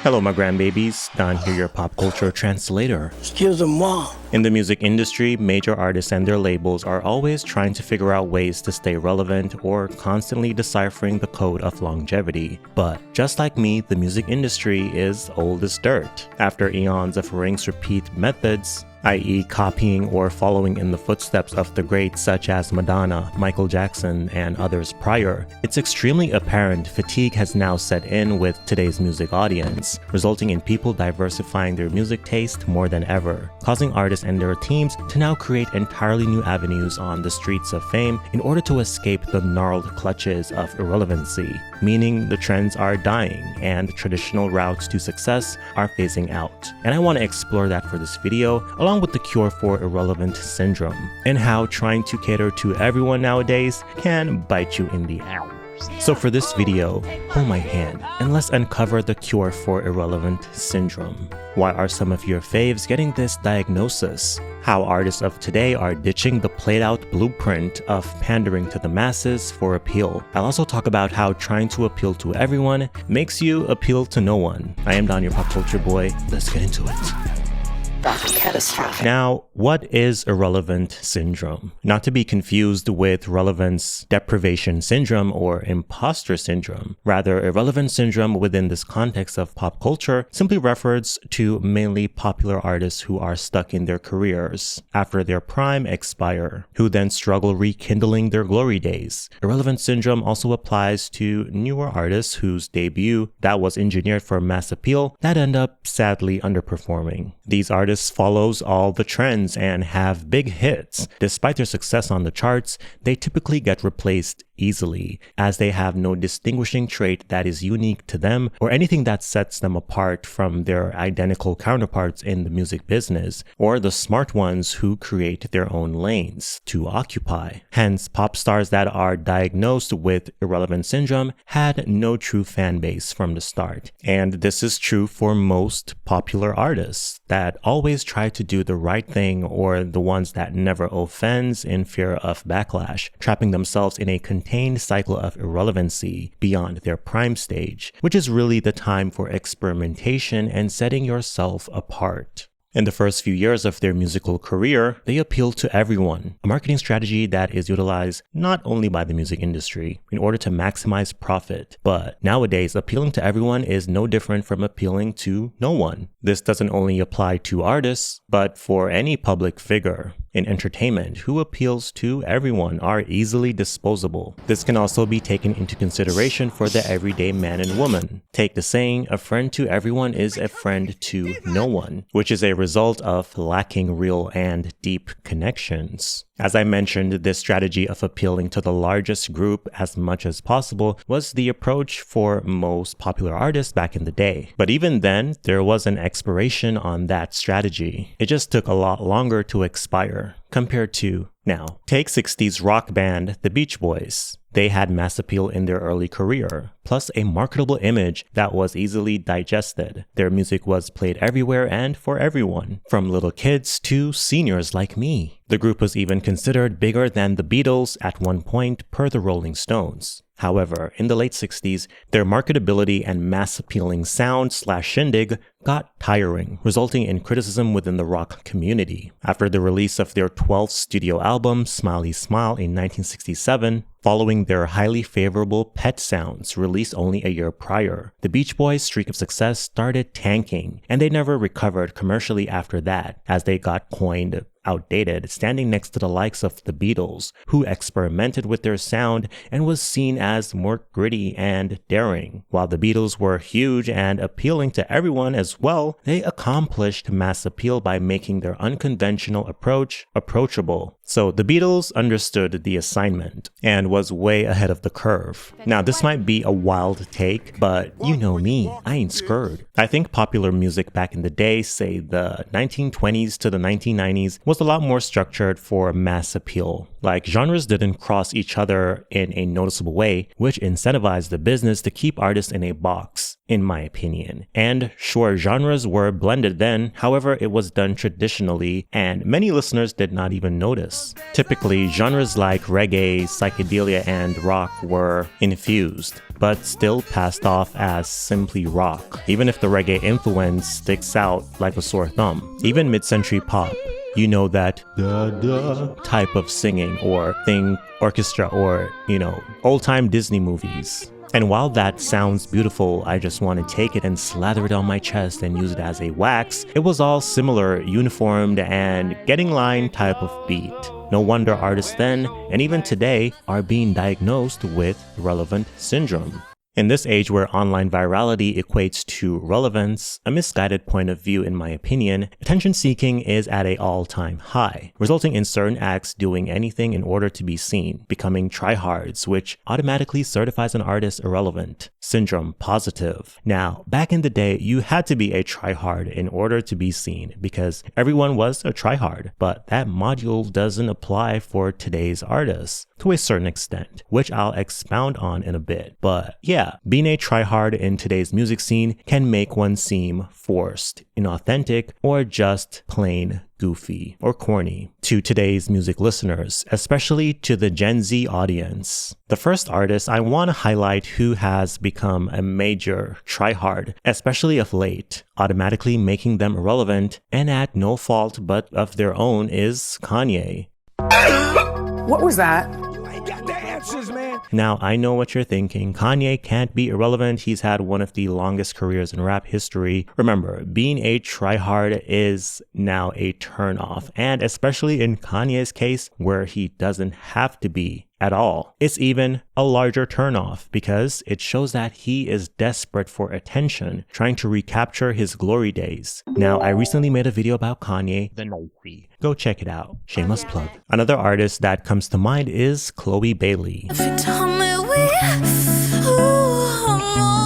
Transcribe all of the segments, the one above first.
Hello, my grandbabies. Don here, your pop culture translator. Excusez-moi. In the music industry, major artists and their labels are always trying to figure out ways to stay relevant or constantly deciphering the code of longevity. But just like me, the music industry is old as dirt. After eons of rinse repeat methods, i.e. copying or following in the footsteps of the greats such as Madonna, Michael Jackson, and others prior, it's extremely apparent fatigue has now set in with today's music audience, resulting in people diversifying their music taste more than ever, causing artists and their teams to now create entirely new avenues on the streets of fame in order to escape the gnarled clutches of irrelevancy, meaning the trends are dying and traditional routes to success are phasing out. And I want to explore that for this video, along with the cure for irrelevant syndrome, and how trying to cater to everyone nowadays can bite you in the ass. So for this video, hold my hand and let's uncover the cure for irrelevant syndrome. Why are some of your faves getting this diagnosis? How artists of today are ditching the played out blueprint of pandering to the masses for appeal. I'll also talk about how trying to appeal to everyone makes you appeal to no one. I am Don, your pop culture boy. Let's get into it. Catastrophic. Now, what is irrelevant syndrome? Not to be confused with relevance deprivation syndrome or imposter syndrome. Rather, irrelevant syndrome within this context of pop culture simply refers to mainly popular artists who are stuck in their careers after their prime expire, who then struggle rekindling their glory days. Irrelevant syndrome also applies to newer artists whose debut that was engineered for mass appeal that end up sadly underperforming. These artists follows all the trends and have big hits. Despite their success on the charts, they typically get replaced easily, as they have no distinguishing trait that is unique to them or anything that sets them apart from their identical counterparts in the music business, or the smart ones who create their own lanes to occupy. Hence, pop stars that are diagnosed with irrelevant syndrome had no true fan base from the start. And this is true for most popular artists that always try to do the right thing, or the ones that never offends in fear of backlash, trapping themselves in a contained cycle of irrelevancy beyond their prime stage, which is really the time for experimentation and setting yourself apart. In the first few years of their musical career, they appeal to everyone, a marketing strategy that is utilized not only by the music industry in order to maximize profit, but nowadays appealing to everyone is no different from appealing to no one. This doesn't only apply to artists, but for any public figure in entertainment who appeals to everyone are easily disposable. This can also be taken into consideration for the everyday man and woman. Take the saying, a friend to everyone is a friend to no one, which is a result of lacking real and deep connections. As I mentioned, this strategy of appealing to the largest group as much as possible was the approach for most popular artists back in the day. But even then, there was an expiration on that strategy. It just took a lot longer to expire compared to now. Take 60s rock band The Beach Boys. They had mass appeal in their early career, plus a marketable image that was easily digested. Their music was played everywhere and for everyone, from little kids to seniors like me. The group was even considered bigger than the Beatles at one point per the Rolling Stones. However, in the late 60s, their marketability and mass-appealing sound/shindig got tiring, resulting in criticism within the rock community. After the release of their 12th studio album, Smiley Smile, in 1967, following their highly favorable Pet Sounds, released only a year prior, the Beach Boys' streak of success started tanking, and they never recovered commercially after that, as they got coined outdated, standing next to the likes of the Beatles, who experimented with their sound and was seen as more gritty and daring. While the Beatles were huge and appealing to everyone as well, they accomplished mass appeal by making their unconventional approach approachable. So the Beatles understood the assignment and was way ahead of the curve. Now this might be a wild take, but you know me, I ain't scared. I think popular music back in the day, say the 1920s to the 1990s, was a lot more structured for mass appeal. Like, genres didn't cross each other in a noticeable way, which incentivized the business to keep artists in a box. in my opinion. And sure, genres were blended then, however, it was done traditionally, and many listeners did not even notice. Typically, genres like reggae, psychedelia, and rock were infused, but still passed off as simply rock, even if the reggae influence sticks out like a sore thumb. Even mid-century pop, you know, that da-da type of singing, or think orchestra, or, old-time Disney movies. And while that sounds beautiful, I just want to take it and slather it on my chest and use it as a wax, it was all similar, uniformed, and getting line type of beat. No wonder artists then, and even today, are being diagnosed with relevant syndrome. In this age where online virality equates to relevance, a misguided point of view in my opinion, attention seeking is at an all-time high, resulting in certain acts doing anything in order to be seen, becoming tryhards, which automatically certifies an artist irrelevant. Syndrome positive. Now, back in the day, you had to be a tryhard in order to be seen, because everyone was a tryhard, but that module doesn't apply for today's artists, to a certain extent, which I'll expound on in a bit. But yeah, being a tryhard in today's music scene can make one seem forced, inauthentic, or just plain goofy or corny to today's music listeners, especially to the Gen Z audience. The first artist I want to highlight who has become a major tryhard, especially of late, automatically making them irrelevant and at no fault but of their own, is Kanye. What was that? Now, I know what you're thinking. Kanye can't be irrelevant. He's had one of the longest careers in rap history. Remember, being a tryhard is now a turnoff, and especially in Kanye's case, where he doesn't have to be at all. It's even a larger turnoff because it shows that he is desperate for attention, trying to recapture his glory days. Now, I recently made a video about Kanye, the Novi. Go check it out. Shameless plug. Another artist that comes to mind is Chloe Bailey.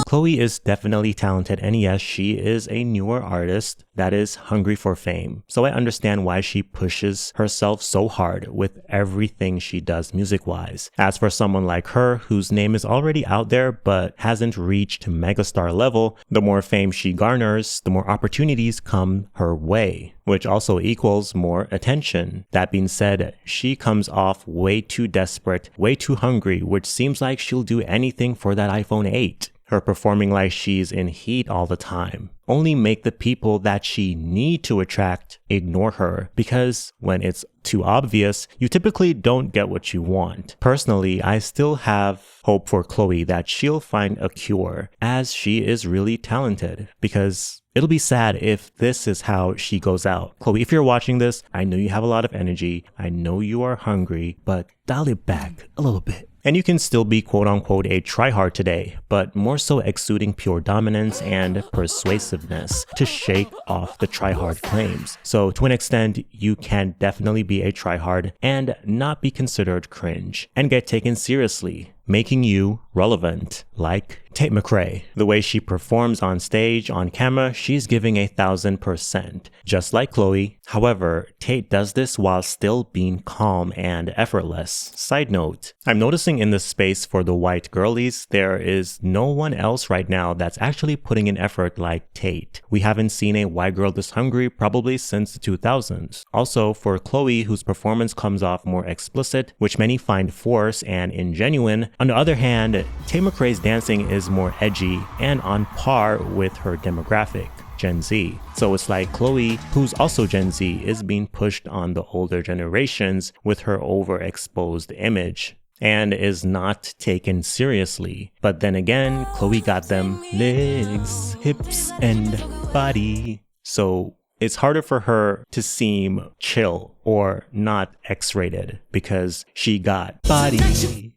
Chloe is definitely talented, and yes, she is a newer artist that is hungry for fame. So I understand why she pushes herself so hard with everything she does music-wise. As for someone like her, whose name is already out there but hasn't reached megastar level, the more fame she garners, the more opportunities come her way, which also equals more attention. That being said, she comes off way too desperate, way too hungry, which seems like she'll do anything for that iPhone 8. Her performing like she's in heat all the time only make the people that she need to attract ignore her, because when it's too obvious, you typically don't get what you want. Personally, I still have hope for Chloe that she'll find a cure, as she is really talented, because it'll be sad if this is how she goes out. Chloe, if you're watching this, I know you have a lot of energy, I know you are hungry, but dial it back a little bit. And you can still be quote-unquote a tryhard today, but more so exuding pure dominance and persuasiveness to shake off the tryhard claims. So to an extent, you can definitely be a tryhard and not be considered cringe and get taken seriously, making you relevant, like Tate McRae. The way she performs on stage, on camera, she's giving 1,000%, just like Chloe. However, Tate does this while still being calm and effortless. Side note, I'm noticing in the space for the white girlies, there is no one else right now that's actually putting in effort like Tate. We haven't seen a white girl this hungry probably since the 2000s. Also, for Chloe, whose performance comes off more explicit, which many find forced and ingenuine, on the other hand, Tate McRae's dancing is more edgy and on par with her demographic, Gen Z. So it's like Chloe, who's also Gen Z, is being pushed on the older generations with her overexposed image and is not taken seriously. But then again, Chloe got them legs, hips, and body. So it's harder for her to seem chill or not X-rated because she got body.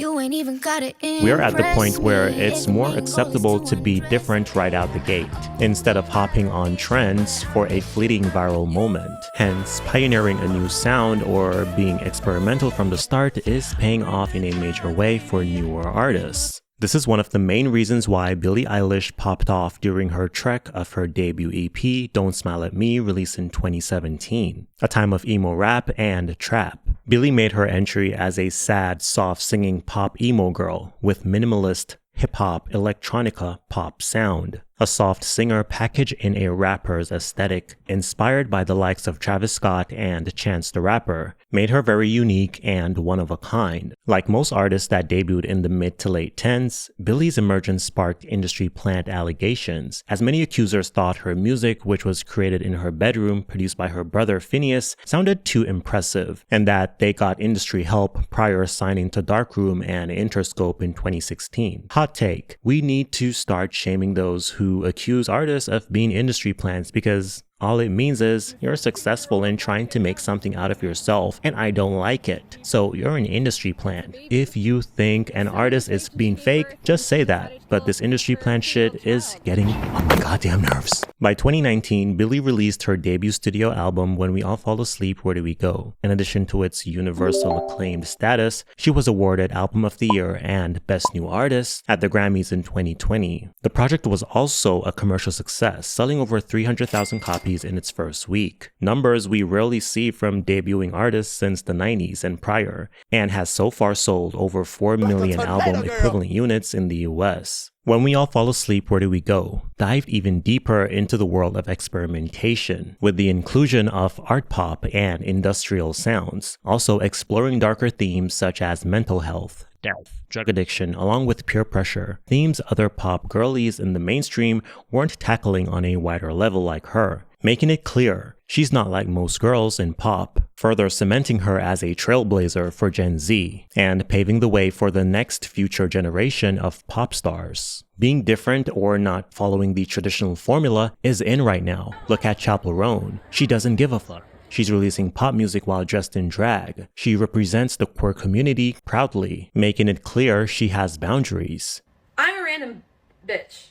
You ain't even got it in. We are at the point where it's more acceptable to be different right out the gate, instead of hopping on trends for a fleeting viral moment. Hence, pioneering a new sound or being experimental from the start is paying off in a major way for newer artists. This is one of the main reasons why Billie Eilish popped off during her trek of her debut EP, Don't Smile at Me, released in 2017, a time of emo rap and trap. Billie made her entry as a sad, soft-singing pop emo girl with minimalist hip-hop, electronica, pop sound. A soft singer packaged in a rapper's aesthetic, inspired by the likes of Travis Scott and Chance the Rapper, made her very unique and one of a kind. Like most artists that debuted in the mid to late 10s, Billie's emergence sparked industry plant allegations, as many accusers thought her music, which was created in her bedroom, produced by her brother Phineas, sounded too impressive, and that they got industry help prior signing to Darkroom and Interscope in 2016. Hot take: we need to start shaming those who accuse artists of being industry plants, because all it means is you're successful in trying to make something out of yourself, and I don't like it. So you're an industry plant. If you think an artist is being fake, just say that. But this industry plant shit is getting on my goddamn nerves. By 2019, Billie released her debut studio album, When We All Fall Asleep, Where Do We Go? In addition to its universal acclaimed status, she was awarded Album of the Year and Best New Artist at the Grammys in 2020. The project was also a commercial success, selling over 300,000 copies in its first week, numbers we rarely see from debuting artists since the 90s and prior, and has so far sold over 4 million album equivalent units in the US. When We All Fall Asleep, Where Do We Go? Dived even deeper into the world of experimentation, with the inclusion of art pop and industrial sounds, also exploring darker themes such as mental health, death, drug addiction, along with peer pressure, themes other pop girlies in the mainstream weren't tackling on a wider level like her, making it clear she's not like most girls in pop, further cementing her as a trailblazer for Gen Z, and paving the way for the next future generation of pop stars. Being different or not following the traditional formula is in right now. Look at Chappell Roan. She doesn't give a fuck. She's releasing pop music while dressed in drag. She represents the queer community proudly, making it clear she has boundaries. I'm a random bitch.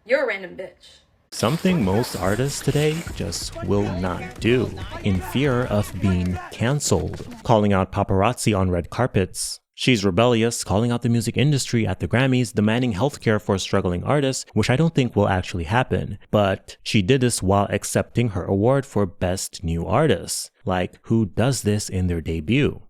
You're a random bitch. Something most artists today just will not do, in fear of being cancelled. Calling out paparazzi on red carpets. She's rebellious, calling out the music industry at the Grammys, demanding healthcare for struggling artists, which I don't think will actually happen. But she did this while accepting her award for Best New Artist. Like, who does this in their debut?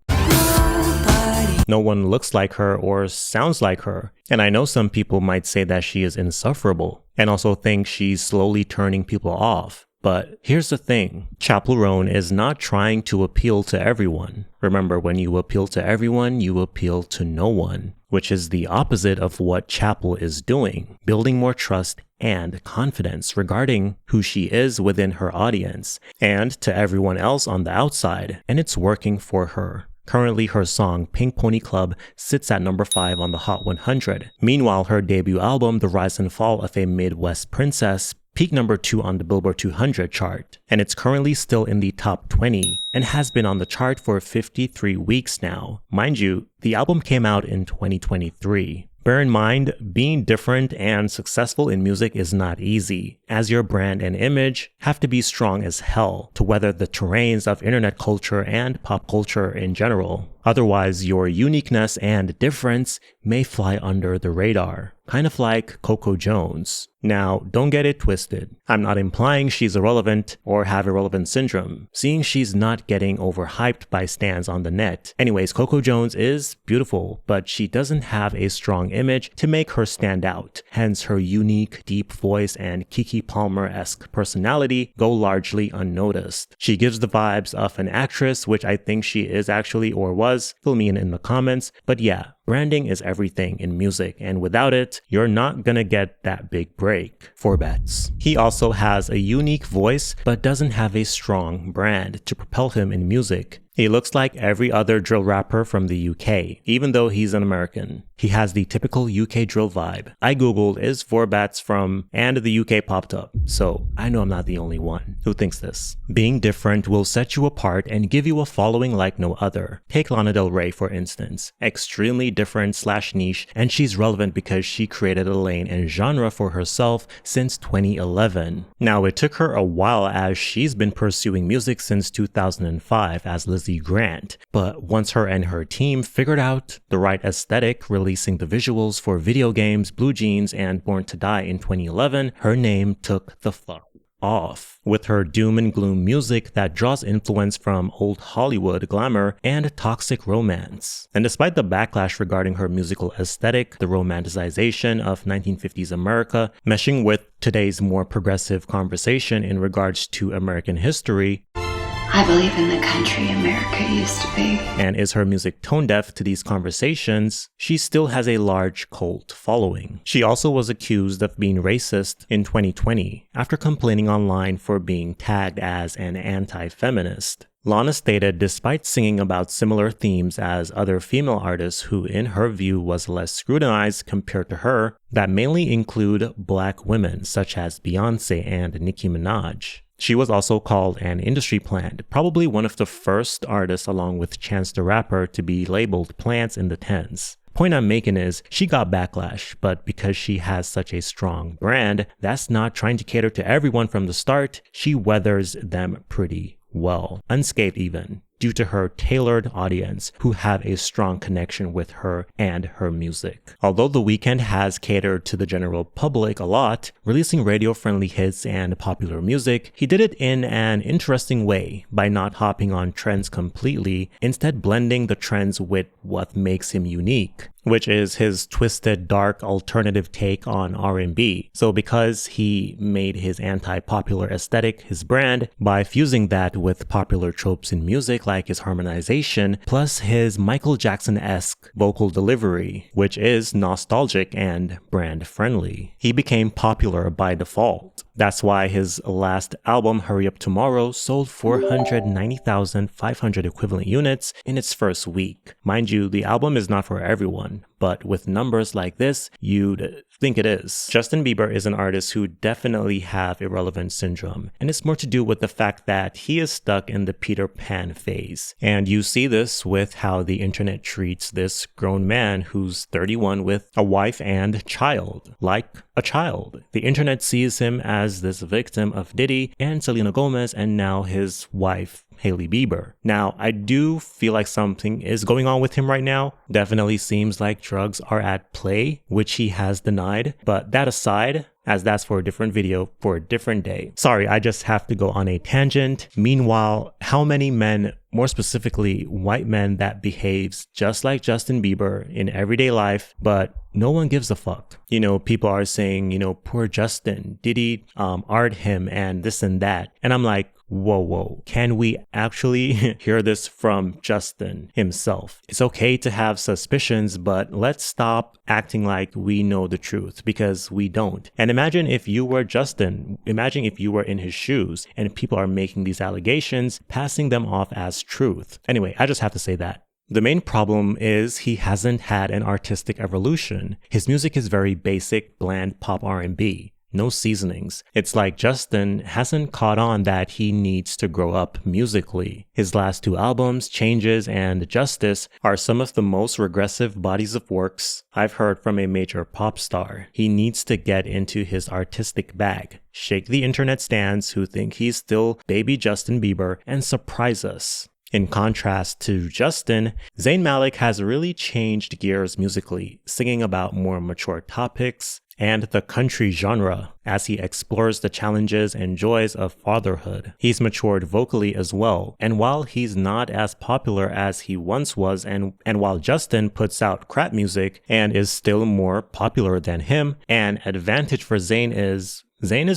No one looks like her or sounds like her. And I know some people might say that she is insufferable, and also think she's slowly turning people off. But here's the thing, Chappell Roan is not trying to appeal to everyone. Remember, when you appeal to everyone, you appeal to no one, which is the opposite of what Chappell is doing, building more trust and confidence regarding who she is within her audience and to everyone else on the outside, and it's working for her. Currently, her song Pink Pony Club sits at number 5 on the Hot 100. Meanwhile, her debut album, The Rise and Fall of a Midwest Princess, peaked number 2 on the Billboard 200 chart, and it's currently still in the top 20 and has been on the chart for 53 weeks now. Mind you, the album came out in 2023. Bear in mind, being different and successful in music is not easy, as your brand and image have to be strong as hell to weather the terrains of internet culture and pop culture in general. Otherwise, your uniqueness and difference may fly under the radar, kind of like Coco Jones. Now, don't get it twisted. I'm not implying she's irrelevant or have irrelevant syndrome, seeing she's not getting overhyped by stans on the net. Anyways, Coco Jones is beautiful, but she doesn't have a strong image to make her stand out. Hence, her unique, deep voice and Keke Palmer-esque personality go largely unnoticed. She gives the vibes of an actress, which I think she is actually or was. Fill me in the comments. But yeah, branding is everything in music, and without it, you're not gonna get that big break. 4 bets. He also has a unique voice, but doesn't have a strong brand to propel him in music. He looks like every other drill rapper from the UK, even though he's an American. He has the typical UK drill vibe. I googled is 4 bats from, and the UK popped up, so I know I'm not the only one who thinks this. Being different will set you apart and give you a following like no other. Take Lana Del Rey for instance. Extremely different/niche, and she's relevant because she created a lane and genre for herself since 2011. Now, it took her a while as she's been pursuing music since 2005 as Lizzie Grant, but once her and her team figured out the right aesthetic, releasing the visuals for video games, Blue Jeans, and Born to Die in 2011, her name took the floor. off with her doom and gloom music that draws influence from old Hollywood glamour and toxic romance. And despite the backlash regarding her musical aesthetic, the romanticization of 1950s America, meshing with today's more progressive conversation in regards to American history, I believe in the country America used to be. And is her music tone deaf to these conversations, she still has a large cult following. She also was accused of being racist in 2020 after complaining online for being tagged as an anti-feminist. Lana stated despite singing about similar themes as other female artists who in her view was less scrutinized compared to her, that mainly include black women such as Beyonce and Nicki Minaj. She was also called an industry plant, probably one of the first artists along with Chance the Rapper to be labeled plants in the 10s. Point I'm making is she got backlash, but because she has such a strong brand that's not trying to cater to everyone from the start, she weathers them pretty well, unscathed even, due to her tailored audience who have a strong connection with her and her music. Although The Weeknd has catered to the general public a lot, releasing radio-friendly hits and popular music, he did it in an interesting way by not hopping on trends completely, instead blending the trends with what makes him unique, which is his twisted, dark, alternative take on R&B. So because he made his anti-popular aesthetic his brand by fusing that with popular tropes in music like his harmonization, plus his Michael Jackson-esque vocal delivery, which is nostalgic and brand-friendly, he became popular by default. That's why his last album, Hurry Up Tomorrow, sold 490,500 equivalent units in its first week. Mind you, the album is not for everyone, but with numbers like this, you'd think it is. Justin Bieber is an artist who definitely have irrelevant syndrome, and it's more to do with the fact that he is stuck in the Peter Pan phase. And you see this with how the internet treats this grown man who's 31 with a wife and child, like a child. The internet sees him as this victim of Diddy and Selena Gomez and now his wife, Hailey Bieber. Now, I do feel like something is going on with him right now. Definitely seems like drugs are at play, which he has denied. But that aside, as that's for a different video for a different day. Sorry, I just have to go on a tangent. Meanwhile, how many men, more specifically white men, that behaves just like Justin Bieber in everyday life, but no one gives a fuck. You know, people are saying, poor Justin, Diddy art him and this and that. And I'm like, whoa, can we actually hear this from Justin himself? It's okay to have suspicions, but let's stop acting like we know the truth, because we don't. And imagine if you were Justin, imagine if you were in his shoes and people are making these allegations, passing them off as truth. Anyway, I just have to say that. The main problem is he hasn't had an artistic evolution. His music is very basic, bland pop R&B. No seasonings. It's like Justin hasn't caught on that he needs to grow up musically. His last two albums, Changes and Justice, are some of the most regressive bodies of works I've heard from a major pop star. He needs to get into his artistic bag, shake the internet stands who think he's still baby Justin Bieber, and surprise us. In contrast to Justin, Zayn Malik has really changed gears musically, singing about more mature topics and the country genre as he explores the challenges and joys of fatherhood. He's matured vocally as well, and while he's not as popular as he once was, and while Justin puts out crap music and is still more popular than him, an advantage for Zayn is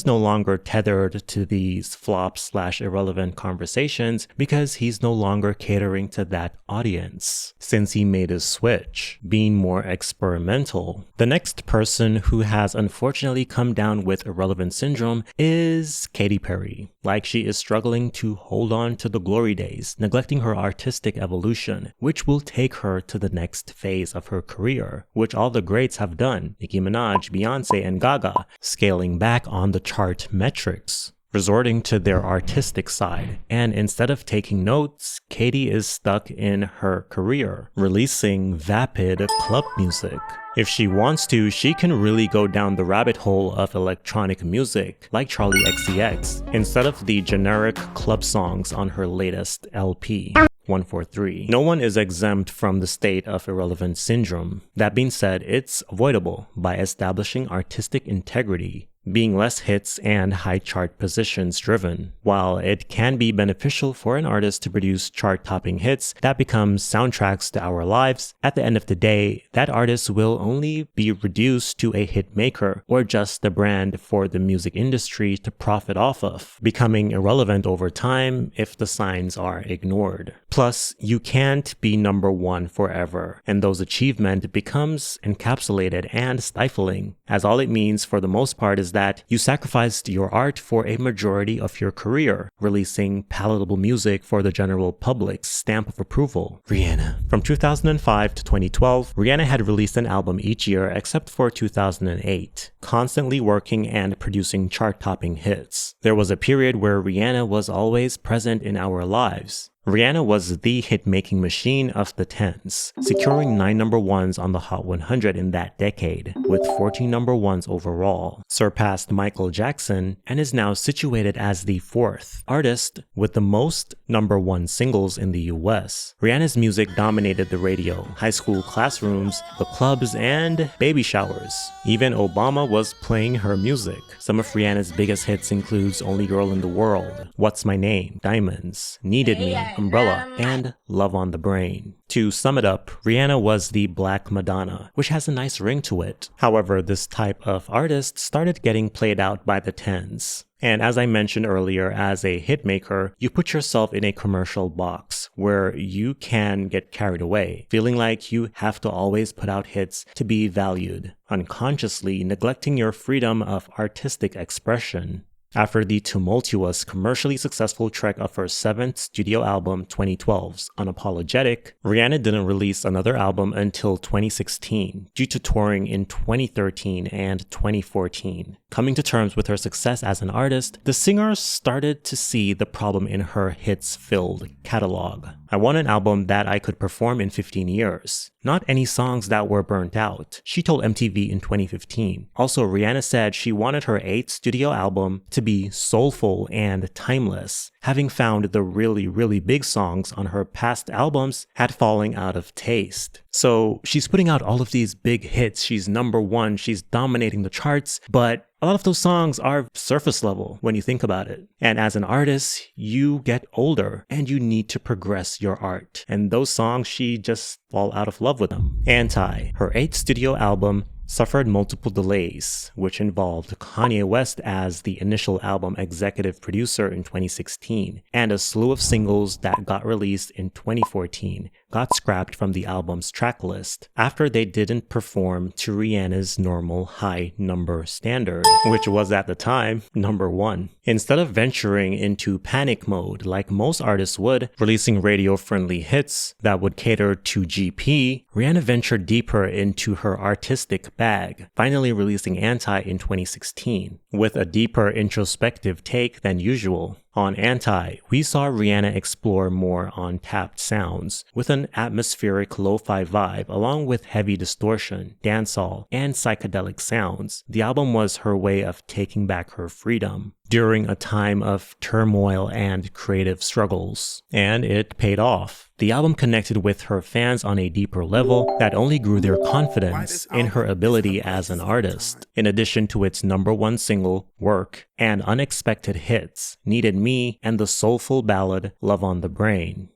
no longer tethered to these flop/irrelevant conversations because he's no longer catering to that audience since he made his switch, being more experimental. The next person who has unfortunately come down with irrelevant syndrome is Katy Perry. Like she is struggling to hold on to the glory days, neglecting her artistic evolution, which will take her to the next phase of her career, which all the greats have done, Nicki Minaj, Beyonce, and Gaga, scaling back on the chart metrics, resorting to their artistic side. And instead of taking notes, Katy is stuck in her career, releasing vapid club music. If she wants to, she can really go down the rabbit hole of electronic music, like Charli XCX, instead of the generic club songs on her latest LP. 143. No one is exempt from the state of irrelevant syndrome. That being said, it's avoidable by establishing artistic integrity, being less hits and high chart positions driven. While it can be beneficial for an artist to produce chart-topping hits that become soundtracks to our lives, at the end of the day, that artist will only be reduced to a hit maker or just a brand for the music industry to profit off of, becoming irrelevant over time if the signs are ignored. Plus, you can't be number one forever, and those achievement becomes encapsulated and stifling, as all it means for the most part is that you sacrificed your art for a majority of your career, releasing palatable music for the general public's stamp of approval. Rihanna. From 2005 to 2012, Rihanna had released an album each year except for 2008, constantly working and producing chart-topping hits. There was a period where Rihanna was always present in our lives. Rihanna was the hit-making machine of the 10s, securing 9 number ones on the Hot 100 in that decade, with 14 number ones overall, surpassed Michael Jackson, and is now situated as the 4th artist with the most number one singles in the US. Rihanna's music dominated the radio, high school classrooms, the clubs, and baby showers. Even Obama was playing her music. Some of Rihanna's biggest hits includes Only Girl in the World, What's My Name, Diamonds, Needed Me, Umbrella, and Love on the Brain. To sum it up, Rihanna was the Black Madonna, which has a nice ring to it. However, this type of artist started getting played out by the 10s. And as I mentioned earlier, as a hitmaker, you put yourself in a commercial box where you can get carried away, feeling like you have to always put out hits to be valued, unconsciously neglecting your freedom of artistic expression. After the tumultuous, commercially successful trek of her 7th studio album, 2012's Unapologetic, Rihanna didn't release another album until 2016, due to touring in 2013 and 2014. Coming to terms with her success as an artist, the singer started to see the problem in her hits-filled catalog. I want an album that I could perform in 15 years. Not any songs that were burnt out, she told MTV in 2015. Also, Rihanna said she wanted her 8th studio album to be soulful and timeless, having found the really big songs on her past albums had fallen out of taste. So she's putting out all of these big hits, she's number one, she's dominating the charts, but a lot of those songs are surface level when you think about it. And as an artist, you get older and you need to progress your art. And those songs, she just fall out of love with them. Anti, her 8th studio album, suffered multiple delays, which involved Kanye West as the initial album executive producer in 2016, and a slew of singles that got released in 2014 got scrapped from the album's track list after they didn't perform to Rihanna's normal high number standard, which was at the time number 1. Instead of venturing into panic mode like most artists would, releasing radio-friendly hits that would cater to GP, Rihanna ventured deeper into her artistic bag, finally releasing Anti in 2016, with a deeper introspective take than usual. On Anti, we saw Rihanna explore more untapped sounds, with an atmospheric lo-fi vibe along with heavy distortion, dancehall, and psychedelic sounds. The album was her way of taking back her freedom during a time of turmoil and creative struggles, and it paid off. The album connected with her fans on a deeper level that only grew their confidence in her ability as an artist. In addition to its number 1 single, Work, and unexpected hits, Needed Me, and the soulful ballad Love on the Brain.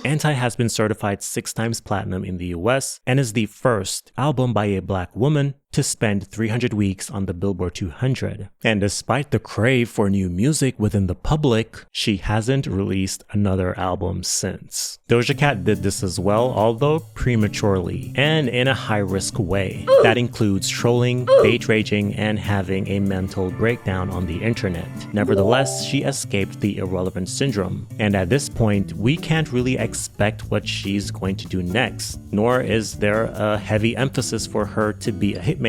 Anti has been certified 6 times platinum in the US and is the first album by a black woman to spend 300 weeks on the Billboard 200. And despite the crave for new music within the public, she hasn't released another album since. Doja Cat did this as well, although prematurely and in a high-risk way. That includes trolling, bait raging, and having a mental breakdown on the internet. Nevertheless, she escaped the irrelevant syndrome, and at this point, we can't really expect what she's going to do next, nor is there a heavy emphasis for her to be a hitmaker,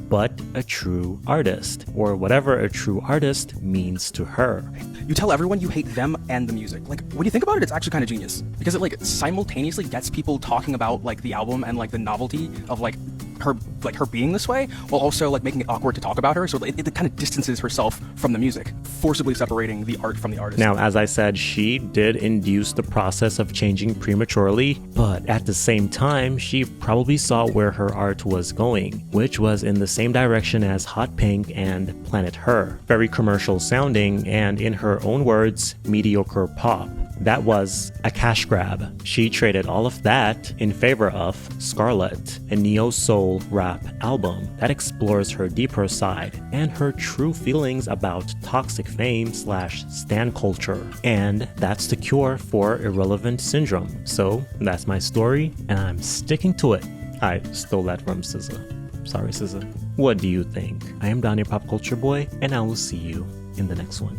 but a true artist, or whatever a true artist means to her. You tell everyone you hate them and the music. Like, when you think about it, it's actually kind of genius, because it like simultaneously gets people talking about like the album and like the novelty of like her being this way, while also like making it awkward to talk about her. So it kind of distances herself from the music, forcibly separating the art from the artist. Now, as I said, she did induce the process of changing prematurely, but at the same time, she probably saw where her art was going, which was in the same direction as Hot Pink and Planet Her. Very commercial sounding and, in her own words, mediocre pop. That was a cash grab. She traded all of that in favor of Scarlet, a neo-soul rap album that explores her deeper side and her true feelings about toxic fame / stan culture. And that's the cure for irrelevant syndrome. So that's my story, and I'm sticking to it. I stole that from SZA. Sorry, SZA. What do you think? I am Donnie Pop Culture Boy, and I will see you in the next one.